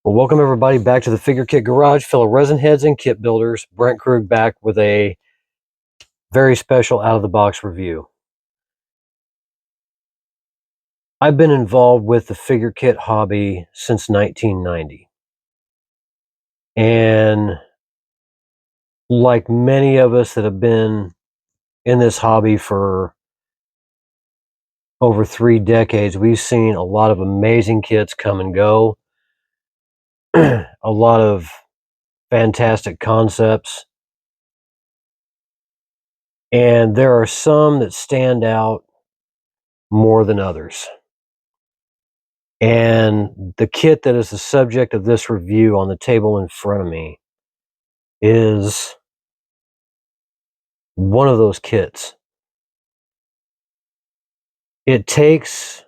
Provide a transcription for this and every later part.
Well, welcome everybody back to the Figure Kit Garage, fellow resin heads and kit builders. Brent Krug back with a very special out-of-the-box review. I've been involved with the figure kit hobby since 1990. And like many of us that have been in this hobby for over 3 decades, we've seen a lot of amazing kits come and go. A lot of fantastic concepts. And there are some that stand out more than others. And the kit that is the subject of this review on the table in front of me is one of those kits. It takes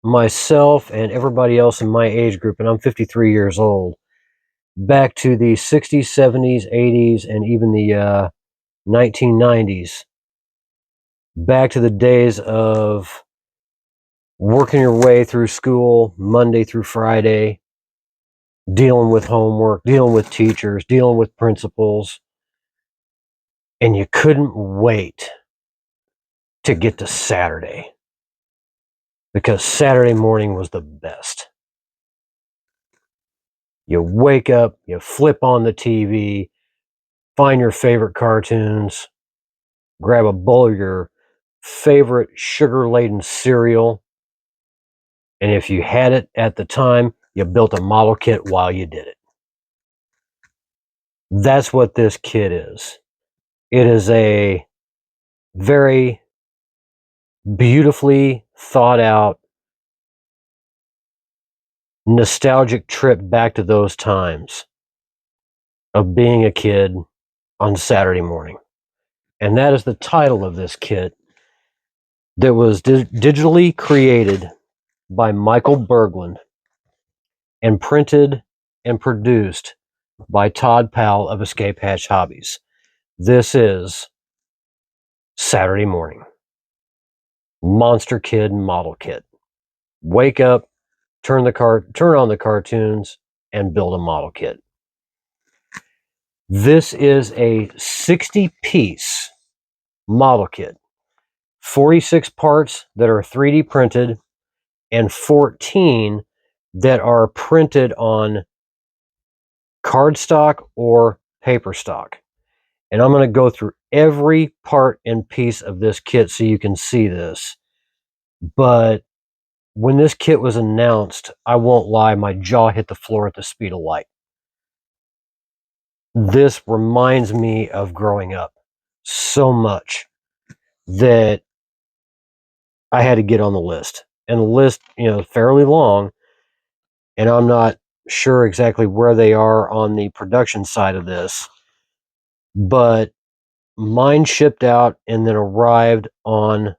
myself and everybody else in my age group, and I'm 53 years old, back to the 60s, 70s, 80s, and even the 1990s. Back to the days of working your way through school Monday through Friday, dealing with homework, dealing with teachers, dealing with principals, and you couldn't wait to get to Saturday because Saturday morning was the best. You wake up, you flip on the TV, find your favorite cartoons, grab a bowl of your favorite sugar-laden cereal, and if you had it at the time, you built a model kit while you did it. That's what this kit is. It is a very beautifully thought out, nostalgic trip back to those times of being a kid on Saturday morning. And that is the title of this kit that was digitally created by Michael Berglund and printed and produced by Todd Powell of Hatch Hobbies. This is Saturday Morning Monster Kid Model Kit. Wake up, turn on the cartoons, and build a model kit. This is a 60-piece model kit. 46 parts that are 3D printed and 14 that are printed on cardstock or paper stock. And I'm going to go through every part and piece of this kit so you can see this. But when this kit was announced, I won't lie, my jaw hit the floor at the speed of light. This reminds me of growing up so much that I had to get on the list. And the list, fairly long, and I'm not sure exactly where they are on the production side of this, but mine shipped out and then arrived on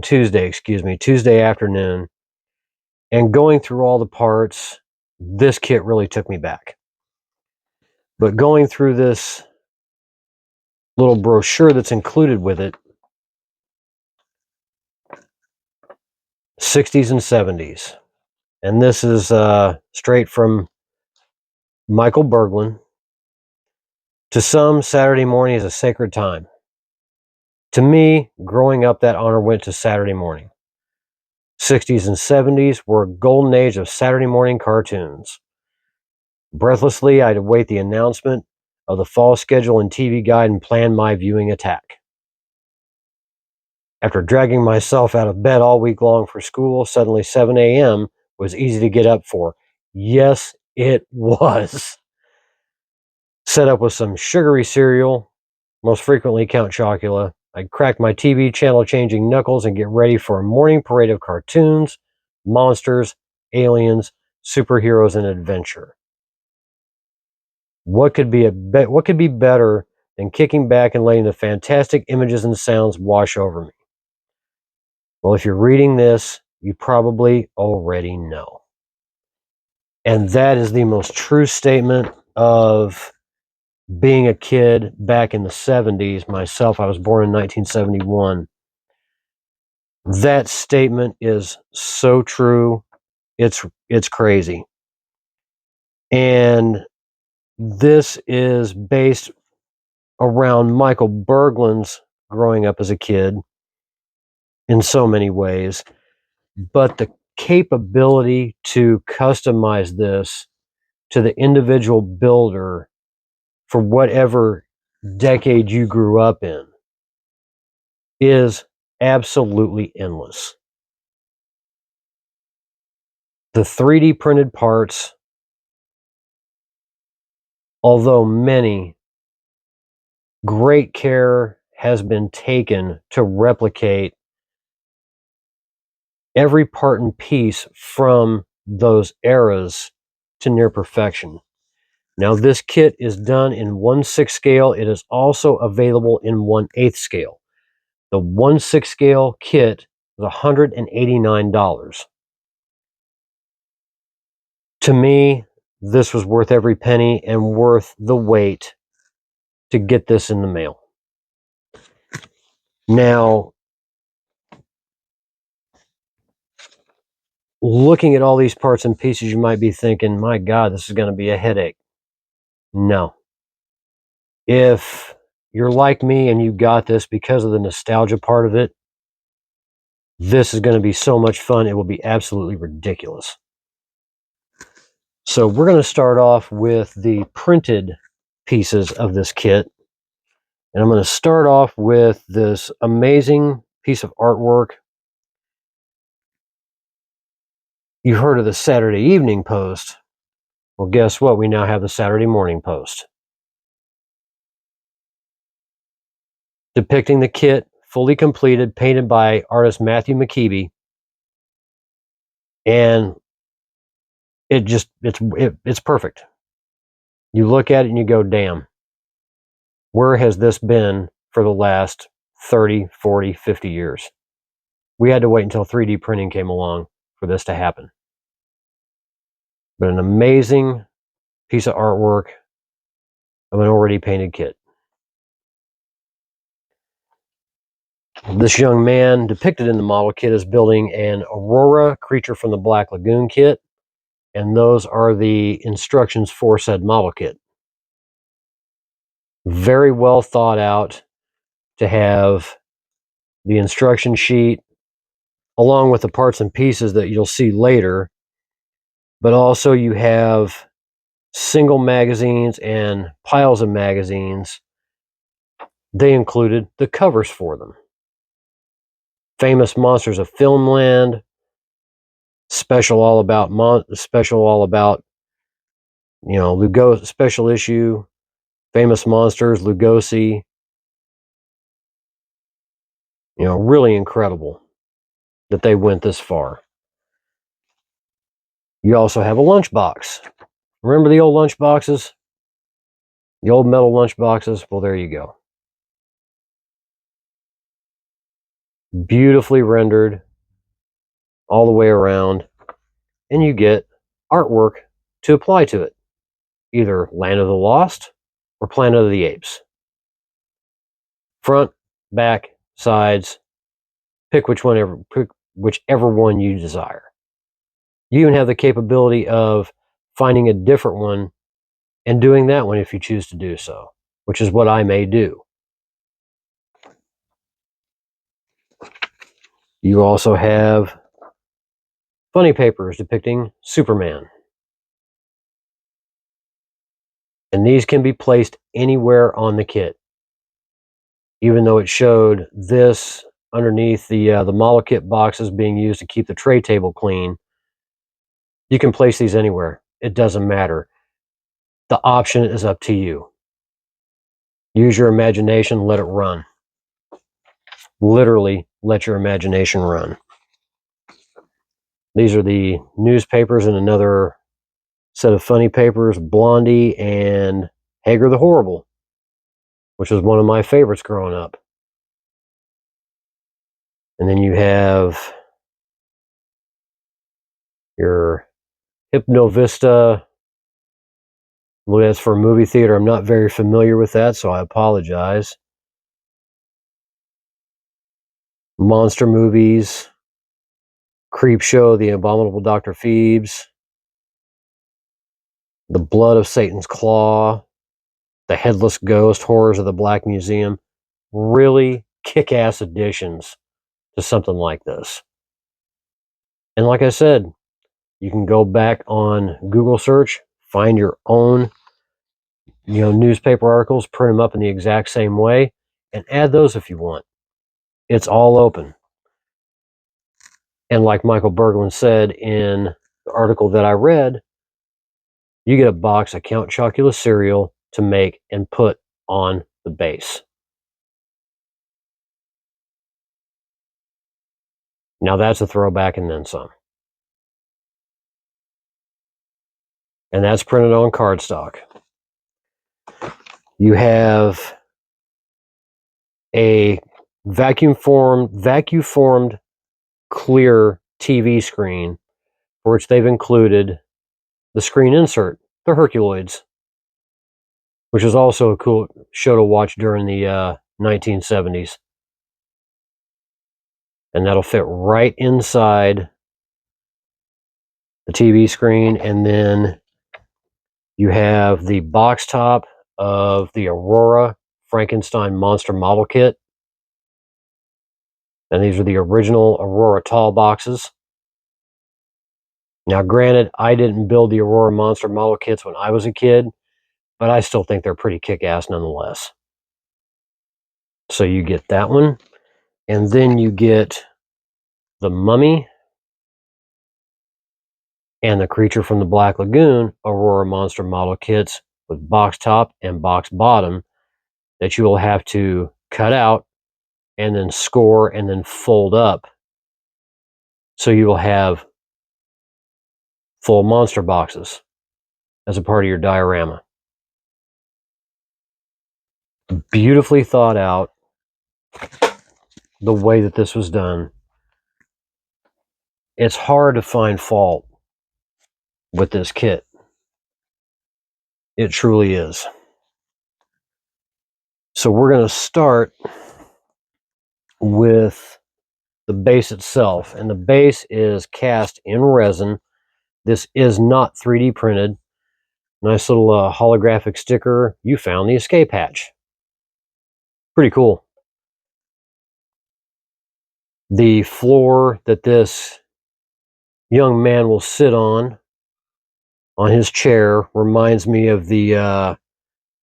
Tuesday afternoon. And going through all the parts, this kit really took me back. But going through this little brochure that's included with it, 60s and 70s. And this is straight from Michael Berglund. To some, Saturday morning is a sacred time. To me, growing up, that honor went to Saturday morning. 60s and 70s were a golden age of Saturday morning cartoons. Breathlessly, I'd await the announcement of the fall schedule and TV guide and plan my viewing attack. After dragging myself out of bed all week long for school, suddenly 7 a.m. was easy to get up for. Yes, it was. Set up with some sugary cereal, most frequently Count Chocula. I'd crack my TV channel changing knuckles and get ready for a morning parade of cartoons, monsters, aliens, superheroes, and adventure. What could be better than kicking back and letting the fantastic images and sounds wash over me? Well, if you're reading this, you probably already know. And that is the most true statement of being a kid back in the 70s. Myself, I was born in 1971. That statement is so true. It's crazy. And this is based around Michael Berglund's growing up as a kid in so many ways. But the capability to customize this to the individual builder for whatever decade you grew up in is absolutely endless. The 3D printed parts, although many, great care has been taken to replicate every part and piece from those eras to near perfection. Now, this kit is done in 1/6 scale. It is also available in 1/8 scale. The 1/6 scale kit is $189. To me, this was worth every penny and worth the wait to get this in the mail. Now, looking at all these parts and pieces, you might be thinking, my God, this is going to be a headache. No. If you're like me and you got this because of the nostalgia part of it, this is going to be so much fun. It will be absolutely ridiculous. So we're going to start off with the printed pieces of this kit. And I'm going to start off with this amazing piece of artwork. You heard of the Saturday Evening Post. Well, guess what? We now have the Saturday Morning Post. Depicting the kit, fully completed, painted by artist Matthew McKeeby. And it's perfect. You look at it and you go, damn, where has this been for the last 30, 40, 50 years? We had to wait until 3D printing came along for this to happen. But an amazing piece of artwork of an already painted kit. This young man depicted in the model kit is building an Aurora creature from the Black Lagoon kit, and those are the instructions for said model kit. Very well thought out to have the instruction sheet along with the parts and pieces that you'll see later, but also you have single magazines and piles of magazines. They included the covers for them. Famous Monsters of Filmland, special all about Lugosi special issue, Famous Monsters, Lugosi. Really incredible that they went this far. You also have a lunchbox. Remember the old lunchboxes? The old metal lunchboxes? Well, there you go. Beautifully rendered all the way around, and you get artwork to apply to it. Either Land of the Lost or Planet of the Apes. Front, back, sides, pick whichever one you desire. You even have the capability of finding a different one and doing that one if you choose to do so, which is what I may do. You also have funny papers depicting Superman. And these can be placed anywhere on the kit. Even though it showed this underneath the model kit boxes being used to keep the tray table clean, you can place these anywhere. It doesn't matter. The option is up to you. Use your imagination, let it run. Literally, let your imagination run. These are the newspapers and another set of funny papers, Blondie and Hager the Horrible, which was one of my favorites growing up. And then you have your Hypnovista. Well, that's for a movie theater. I'm not very familiar with that, so I apologize. Monster movies, Creep Show, The Abominable Dr. Phoebes. The Blood of Satan's Claw, The Headless Ghost, Horrors of the Black Museum. Really kick-ass additions to something like this. And like I said, you can go back on Google search, find your own newspaper articles, print them up in the exact same way, and add those if you want. It's all open. And like Michael Berglund said in the article that I read, you get a box of Count Chocula cereal to make and put on the base. Now that's a throwback and then some. And that's printed on cardstock. You have a vacuum formed clear TV screen for which they've included the screen insert, the Herculoids, which is also a cool show to watch during the 1970s. And that'll fit right inside the TV screen. And then you have the box top of the Aurora Frankenstein Monster Model Kit. And these are the original Aurora tall boxes. Now, granted, I didn't build the Aurora Monster Model Kits when I was a kid, but I still think they're pretty kick-ass nonetheless. So you get that one. And then you get the Mummy and the Creature from the Black Lagoon Aurora Monster Model Kits with box top and box bottom that you will have to cut out and then score and then fold up. So you will have full monster boxes as a part of your diorama. Beautifully thought out, the way that this was done. It's hard to find fault with this kit. It truly is. So we're going to start with the base itself. And the base is cast in resin. This is not 3D printed. Nice little holographic sticker. You found the escape hatch. Pretty cool. The floor that this young man will sit on his chair reminds me of the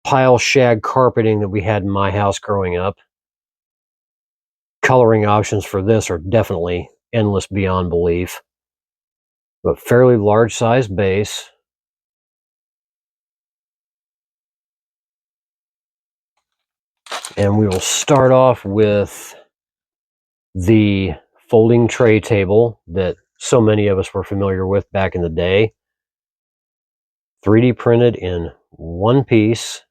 pile shag carpeting that we had in my house growing up. Coloring options for this are definitely endless beyond belief. But fairly large size base. And we will start off with the folding tray table that so many of us were familiar with back in the day. 3D printed in one piece,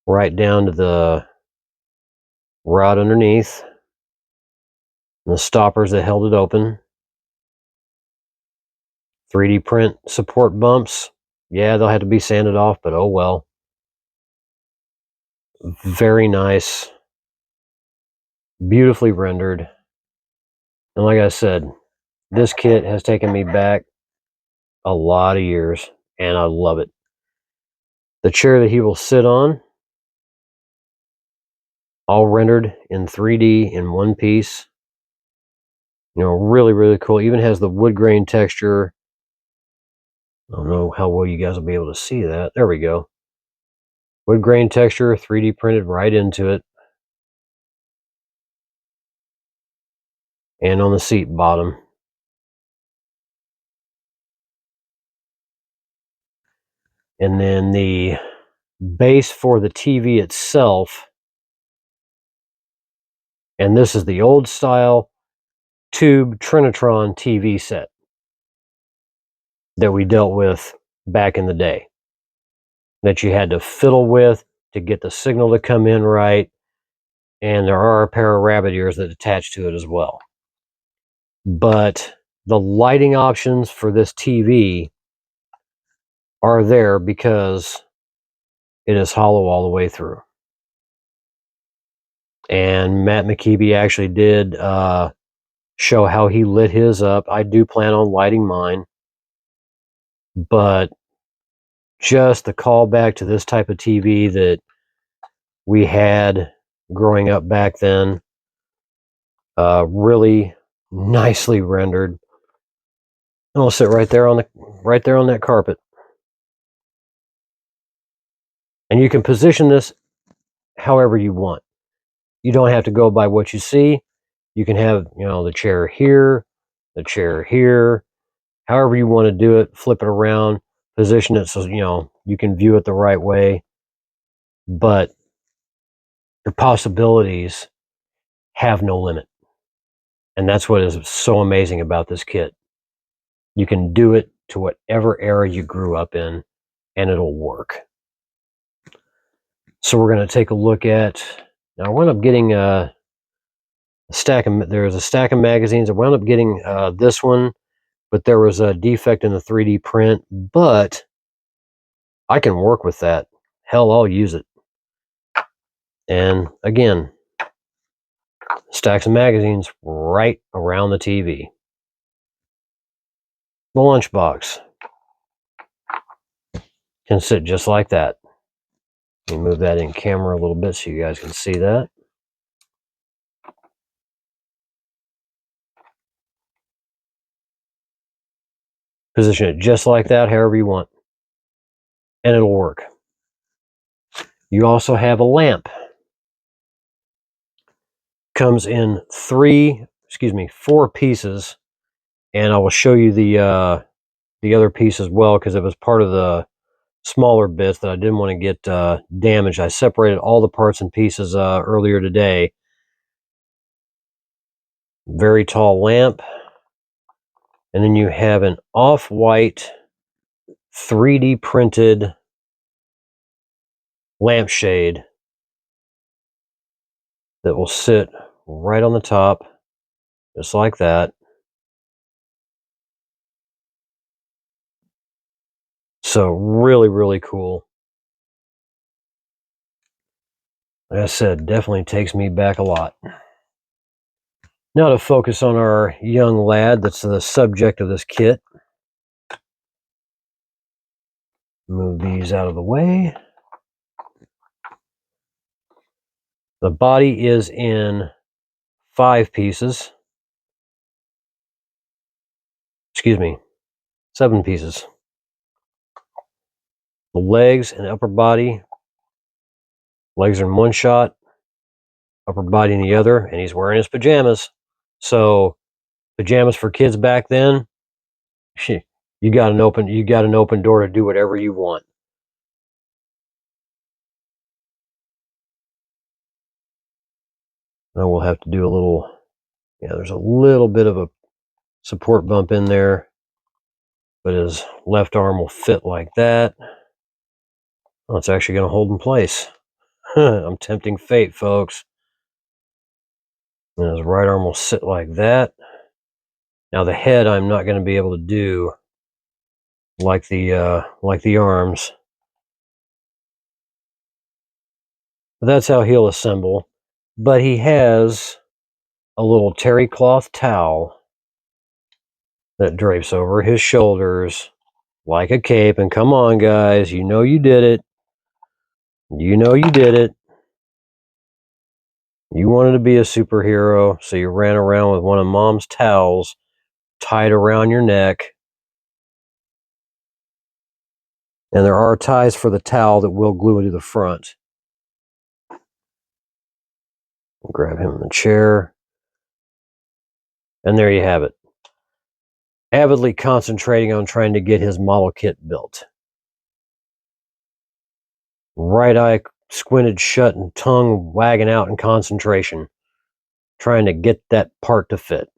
right down to the rod underneath, and the stoppers that held it open. 3D print support bumps. Yeah, they'll have to be sanded off, but oh well. Very nice. Beautifully rendered. And like I said, this kit has taken me back a lot of years, and I love it. The chair that he will sit on, all rendered in 3D in one piece. Really, really cool. Even has the wood grain texture. I don't know how well you guys will be able to see that. There we go. Wood grain texture, 3D printed right into it. And on the seat bottom. And then the base for the TV itself. And this is the old style tube Trinitron TV set that we dealt with back in the day. That you had to fiddle with to get the signal to come in right. And there are a pair of rabbit ears that attach to it as well. But the lighting options for this TV are there because it is hollow all the way through. And Matt McKeeby actually did show how he lit his up. I do plan on lighting mine. but just the callback to this type of TV that we had growing up back then, really nicely rendered. And I'll sit right there on that carpet. And you can position this however you want. You don't have to go by what you see. You can have, the chair here, however you want to do it, flip it around, position it so, you can view it the right way. But your possibilities have no limit. And that's what is so amazing about this kit. You can do it to whatever era you grew up in, and it'll work. So we're going to take a look at, now I wound up getting there's a stack of magazines. I wound up getting this one, but there was a defect in the 3D print, but I can work with that. Hell, I'll use it. And again, stacks of magazines right around the TV. The lunchbox can sit just like that. Let me move that in camera a little bit so you guys can see that. Position it just like that, however you want, and it'll work. You also have a lamp. Comes in 4 pieces, and I will show you the other piece as well, because it was part of the smaller bits that I didn't want to get damaged. I separated all the parts and pieces earlier today. Very tall lamp, and then you have an off-white 3D printed lampshade that will sit right on the top, just like that. So really, really cool. Like I said, definitely takes me back a lot. Now to focus on our young lad that's the subject of this kit. Move these out of the way. The body is in 5 pieces. 7 pieces. The legs and upper body. Legs are in one shot, upper body in the other, and he's wearing his pajamas. So, pajamas for kids back then, you got an open door to do whatever you want. Now we'll have to do a little, there's a little bit of a support bump in there, but his left arm will fit like that. Oh, it's actually going to hold in place. I'm tempting fate, folks. And his right arm will sit like that. Now the head I'm not going to be able to do like the arms. But that's how he'll assemble. But he has a little terry cloth towel that drapes over his shoulders like a cape. And come on, guys, you know you did it. You know you did it. You wanted to be a superhero, so you ran around with one of Mom's towels tied around your neck. And there are ties for the towel that will glue into the front. Grab him in the chair. And there you have it. Avidly concentrating on trying to get his model kit built. Right eye squinted shut and tongue wagging out in concentration, trying to get that part to fit.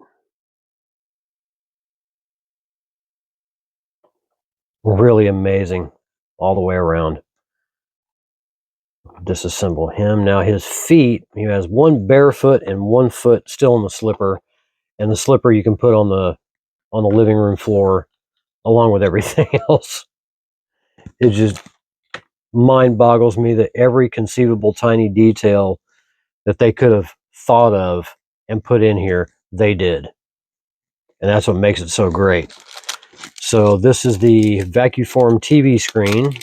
Really amazing all the way around. Disassemble him. Now his feet, he has one bare foot and one foot still in the slipper, and the slipper you can put on the living room floor along with everything else. It just mind boggles me that every conceivable tiny detail that they could have thought of and put in here, they did. And that's what makes it so great. So this is the vacuform TV screen.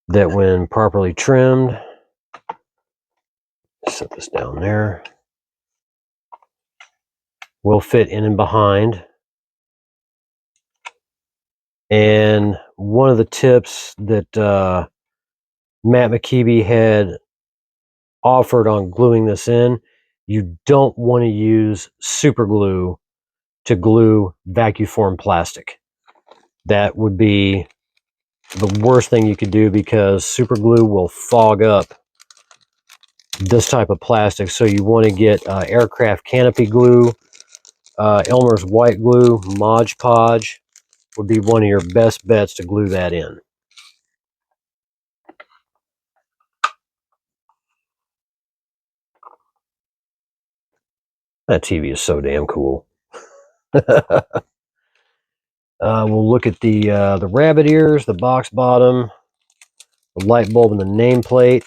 That when properly trimmed, set this down there, will fit in and behind. And one of the tips that Matt McKeeby had offered on gluing this in, you don't want to use super glue to glue vacuform plastic. That would be the worst thing you could do, because super glue will fog up this type of plastic. So you want to get aircraft canopy glue, Elmer's white glue, Mod Podge would be one of your best bets to glue that in. That TV is so damn cool. We'll look at the rabbit ears, the box bottom, the light bulb, and the nameplate.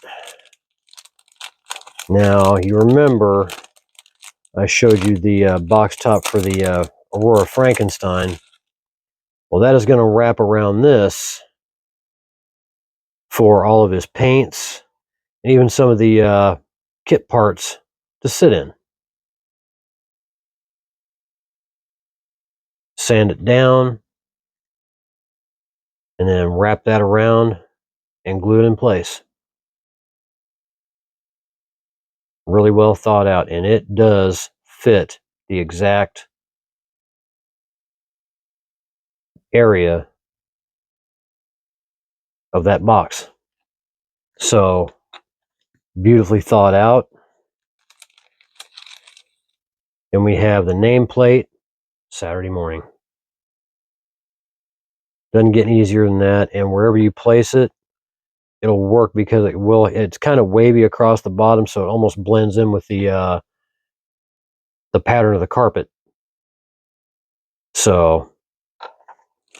Now, you remember I showed you the box top for the Aurora Frankenstein. Well, that is going to wrap around this for all of his paints and even some of the kit parts to sit in. Sand it down, and then wrap that around and glue it in place. Really well thought out, and it does fit the exact area of that box. So, beautifully thought out. And we have the nameplate, Saturday morning. Doesn't get any easier than that, and wherever you place it, it'll work, because it's kind of wavy across the bottom, so it almost blends in with the pattern of the carpet. So,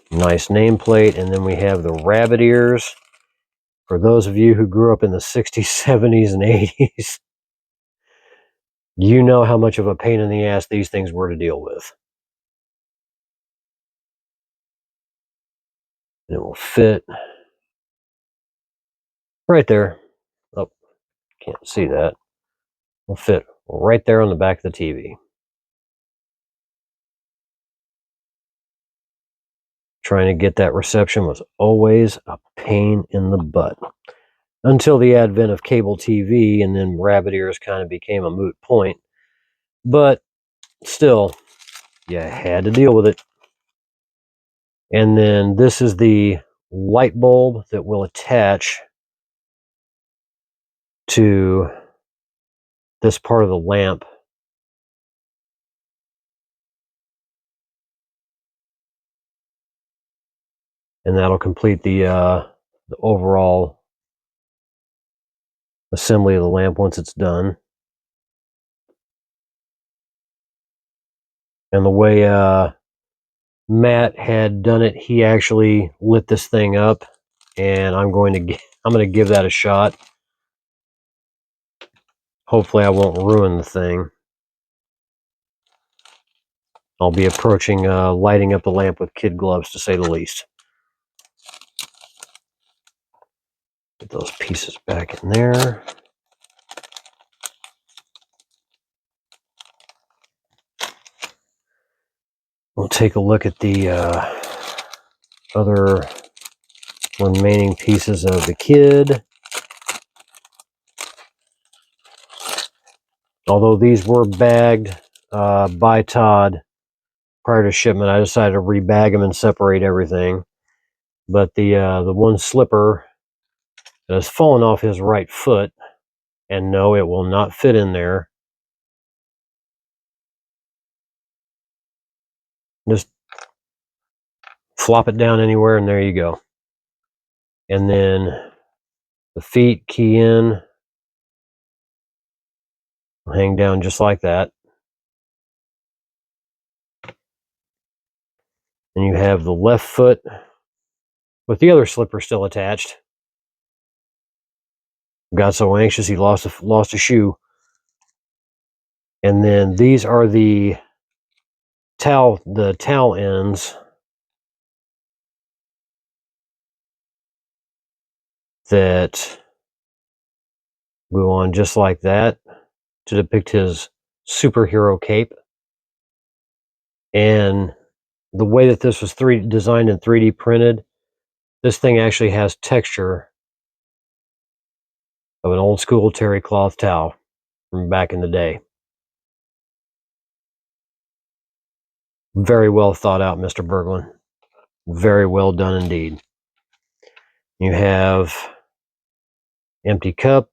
nice nameplate. And then we have the rabbit ears. For those of you who grew up in the 60s, 70s, and 80s, you know how much of a pain in the ass these things were to deal with. And it will fit right there. Oh, can't see that. Will fit right there on the back of the TV. Trying to get that reception was always a pain in the butt. Until the advent of cable TV, and then rabbit ears kind of became a moot point. But still, you had to deal with it. And then this is the light bulb that will attach to this part of the lamp. And that'll complete the overall assembly of the lamp once it's done. And the way Matt had done it, he actually lit this thing up, and I'm going to give that a shot. Hopefully I won't ruin the thing. I'll be approaching lighting up the lamp with kid gloves, to say the least. Get those pieces back in there. We'll take a look at the other remaining pieces of the kid. Although these were bagged by Todd prior to shipment, I decided to rebag them and separate everything. But the one slipper that has fallen off his right foot, and no, it will not fit in there. Just flop it down anywhere, and there you go. And then the feet key in, hang down just like that. And you have the left foot with the other slipper still attached. Got so anxious he lost a shoe. And then these are the towel ends that go on just like that to depict his superhero cape. And the way that this was designed and 3D printed, this thing actually has texture of an old school terry cloth towel from back in the day. Very well thought out, Mr. Berglund. Very well done indeed. You have empty cup,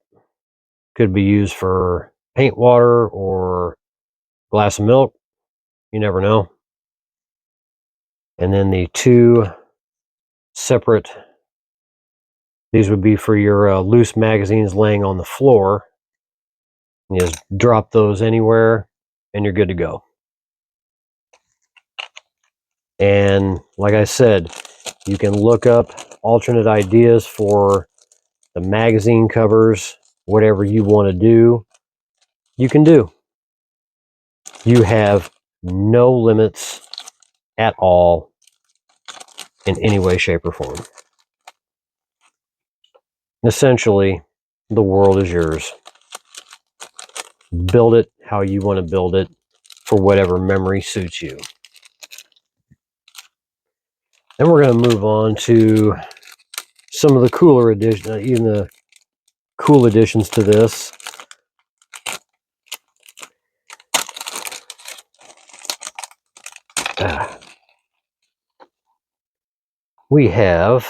could be used for paint water or glass of milk. You never know. And then the two separate, these would be for your loose magazines laying on the floor. You just drop those anywhere and you're good to go. And like I said, you can look up alternate ideas for the magazine covers. Whatever you want to do, you can do. You have no limits at all in any way, shape, or form. Essentially, the world is yours. Build it how you want to build it for whatever memory suits you. Then we're going to move on to some of the cooler additions, even the cool additions to this. We have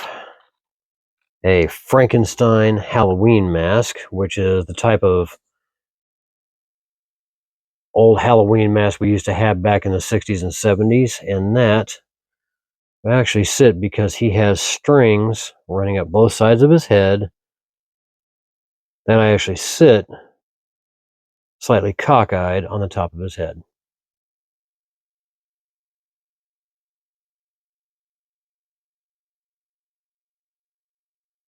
a Frankenstein Halloween mask, which is the type of old Halloween mask we used to have back in the 60s and 70s. And that would actually sit because he has strings running up both sides of his head that actually sit slightly cockeyed on the top of his head.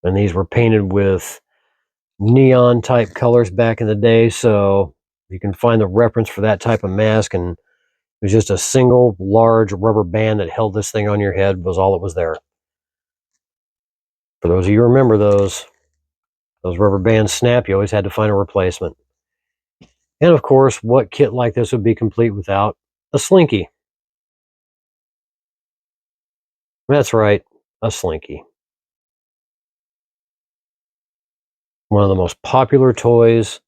And these were painted with neon type colors back in the day, so you can find the reference for that type of mask, and it was just a single large rubber band that held this thing on your head was all that was there. For those of you who remember those rubber bands snap, you always had to find a replacement. And of course, what kit like this would be complete without a slinky? That's right, a slinky. One of the most popular toys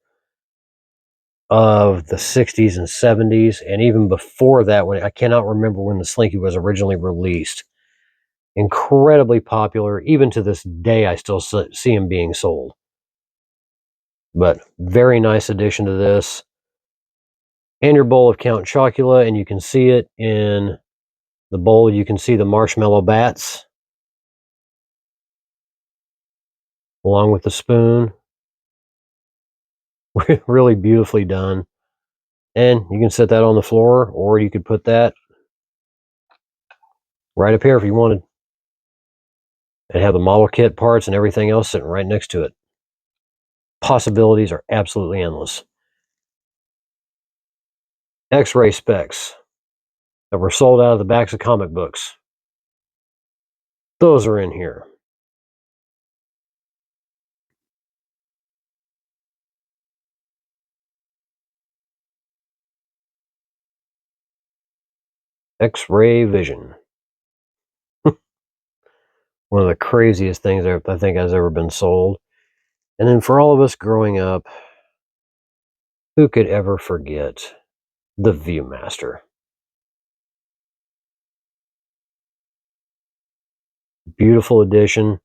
of the 60s and 70s, and even before that, when I cannot remember when the slinky was originally released. Incredibly popular. Even to this day, I still see them being sold. But very nice addition to this. And your bowl of Count Chocula, and you can see it in the bowl. You can see the marshmallow bats along with the spoon. Really beautifully done. And you can set that on the floor, or you could put that right up here if you wanted. And have the model kit parts and everything else sitting right next to it. Possibilities are absolutely endless. X-ray specs that were sold out of the backs of comic books. Those are in here. X-ray vision. One of the craziest things I think has ever been sold. And then for all of us growing up, who could ever forget the Viewmaster? Beautiful addition.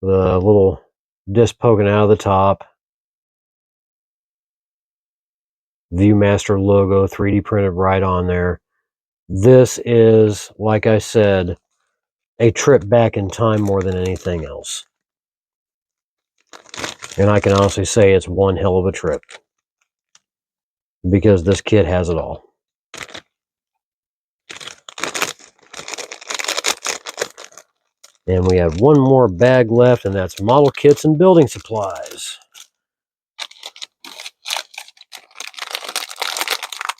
The little disc poking out of the top. Viewmaster logo 3D printed right on there. This is, like I said, a trip back in time more than anything else. And I can honestly say it's one hell of a trip. Because this kit has it all. And we have one more bag left, and that's model kits and building supplies.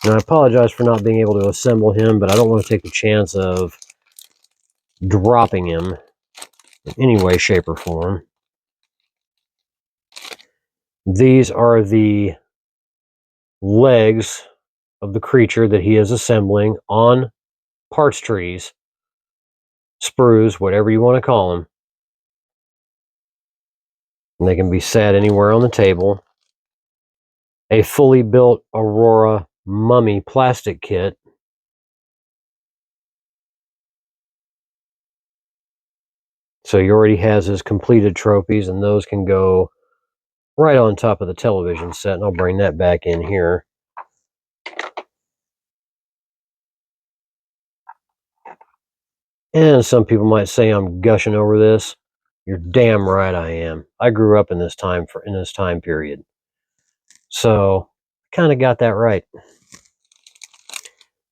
And I apologize for not being able to assemble him, but I don't want to take the chance of dropping him in any way, shape, or form. These are the legs of the creature that he is assembling on parts trees, sprues, whatever you want to call them. And they can be set anywhere on the table. A fully built Aurora mummy plastic kit. So he already has his completed trophies, and those can go right on top of the television set, and I'll bring that back in here. And some people might say I'm gushing over this. You're damn right I am. I grew up in this time period. So, kind of got that right.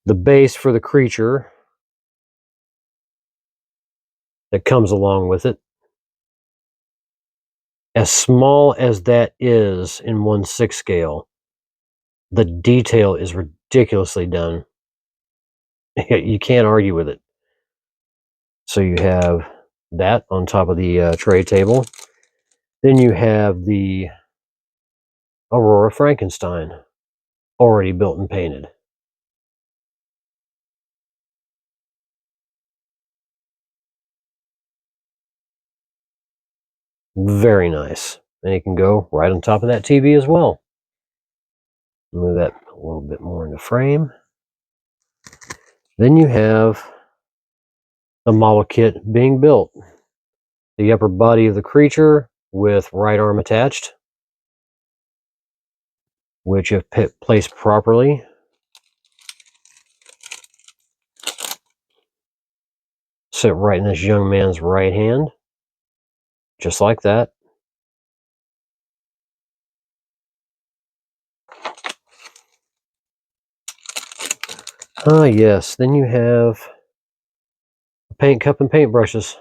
The base for the creature that comes along with it, as small as that is in 1/6 scale, the detail is ridiculously done. You can't argue with it. So you have that on top of the tray table. Then you have the Aurora Frankenstein, already built and painted. Very nice. And it can go right on top of that TV as well. Move that a little bit more into frame. Then you have a model kit being built. The upper body of the creature with right arm attached, which if placed properly, sit right in this young man's right hand, just like that. Ah, yes. Then you have a paint cup and paintbrushes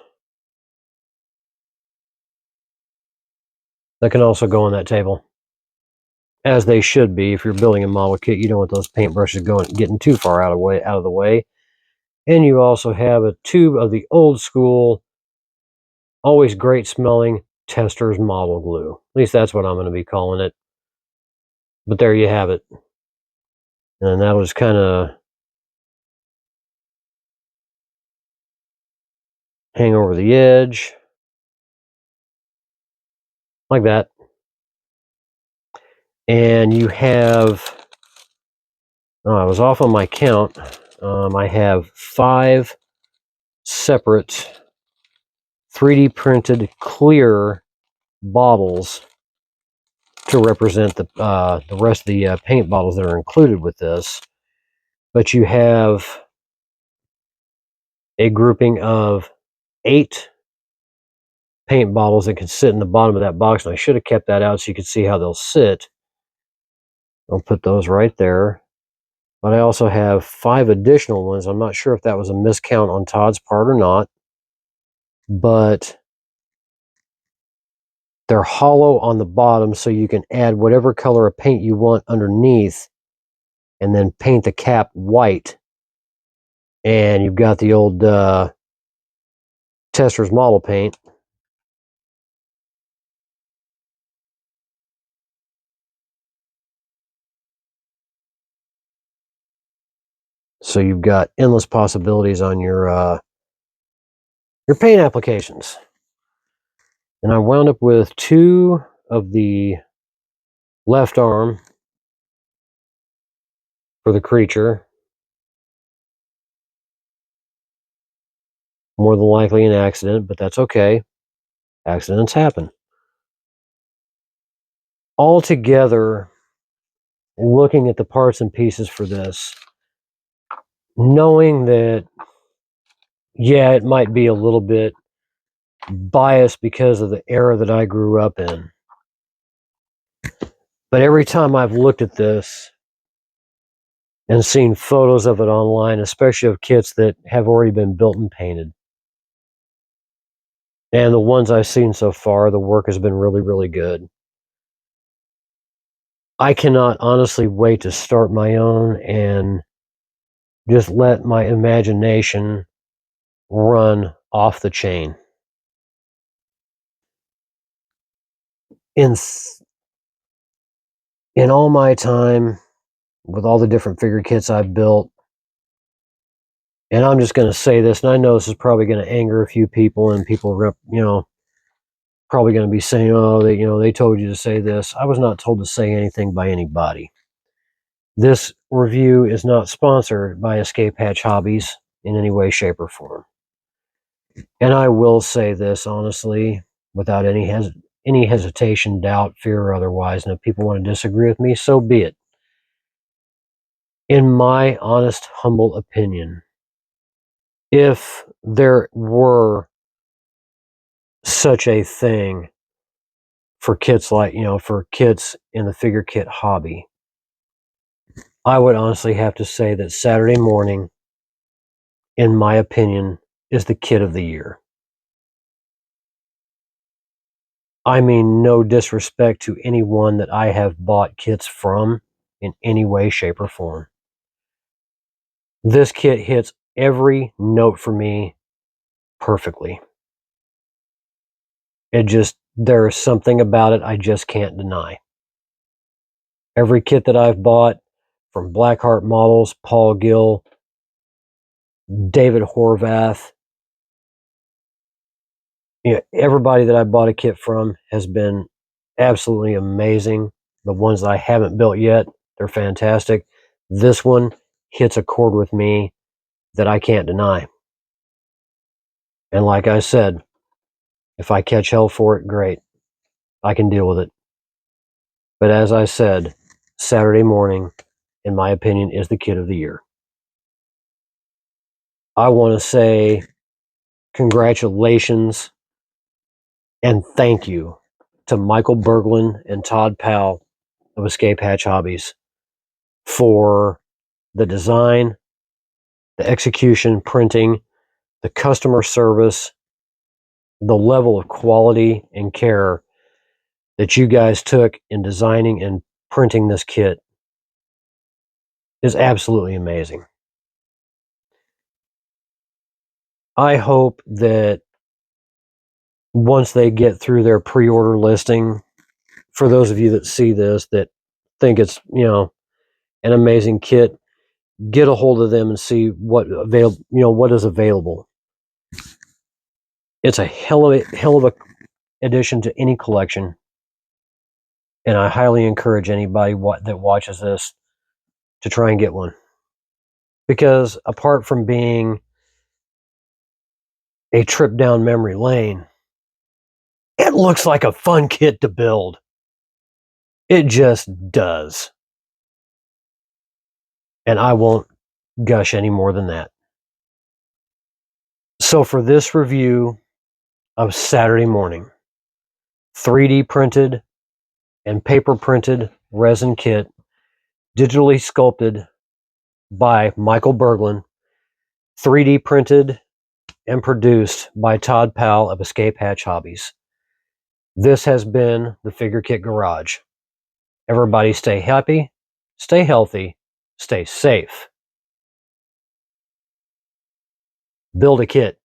that can also go on that table, as they should be. If you're building a model kit, you don't want those paintbrushes getting too far out of the way. And you also have a tube of the old school, always great smelling Tester's model glue. At least that's what I'm going to be calling it. But there you have it. And that'll just kind of hang over the edge like that. And you have, oh, I was off on my count. I have 5 separate 3D printed clear bottles to represent the rest of the paint bottles that are included with this. But you have a grouping of 8 paint bottles that can sit in the bottom of that box, and I should have kept that out so you could see how they'll sit. I'll put those right there. But I also have 5 additional ones. I'm not sure if that was a miscount on Todd's part or not, but they're hollow on the bottom, so you can add whatever color of paint you want underneath and then paint the cap white. And you've got the old Tester's model paint. So you've got endless possibilities on your paint applications. And I wound up with 2 of the left arm for the creature. More than likely an accident, but that's okay. Accidents happen. Altogether, looking at the parts and pieces for this, knowing that, yeah, it might be a little bit biased because of the era that I grew up in. But every time I've looked at this and seen photos of it online, especially of kits that have already been built and painted, and the ones I've seen so far, the work has been really, really good. I cannot honestly wait to start my own and just let my imagination run off the chain. In in all my time with all the different figure kits I've built, and I'm just going to say this, and I know this is probably going to anger a few people, and people are, probably going to be saying, "Oh, they told you to say this." I was not told to say anything by anybody. This review is not sponsored by Escape Hatch Hobbies in any way, shape, or form. And I will say this honestly, without any hesitation, doubt, fear, or otherwise. And if people want to disagree with me, so be it. In my honest, humble opinion, if there were such a thing for kits for kits in the figure kit hobby, I would honestly have to say that Saturday morning, in my opinion, is the kit of the year. I mean, no disrespect to anyone that I have bought kits from in any way, shape, or form. This kit hits every note for me perfectly. There is something about it I just can't deny. Every kit that I've bought, from Blackheart Models, Paul Gill, David Horvath, everybody that I bought a kit from has been absolutely amazing. The ones that I haven't built yet, they're fantastic. This one hits a chord with me that I can't deny. And like I said, if I catch hell for it, great. I can deal with it. But as I said, Saturday morning, in my opinion, is the kit of the year. I want to say congratulations and thank you to Michael Berglund and Todd Powell of Escape Hatch Hobbies for the design, the execution, printing, the customer service, the level of quality and care that you guys took in designing and printing this kit is absolutely amazing. I hope that once they get through their pre-order listing, for those of you that see this that think it's, an amazing kit, get a hold of them and see what what is available. It's a hell of a addition to any collection, and I highly encourage anybody that watches this to try and get one. Because apart from being a trip down memory lane, it looks like a fun kit to build. It just does. And I won't gush any more than that. So for this review of Saturday morning, 3D printed and paper printed resin kit, digitally sculpted by Michael Berglund, 3D printed and produced by Todd Powell of Escape Hatch Hobbies. This has been the Figure Kit Garage. Everybody stay happy, stay healthy, stay safe. Build a kit.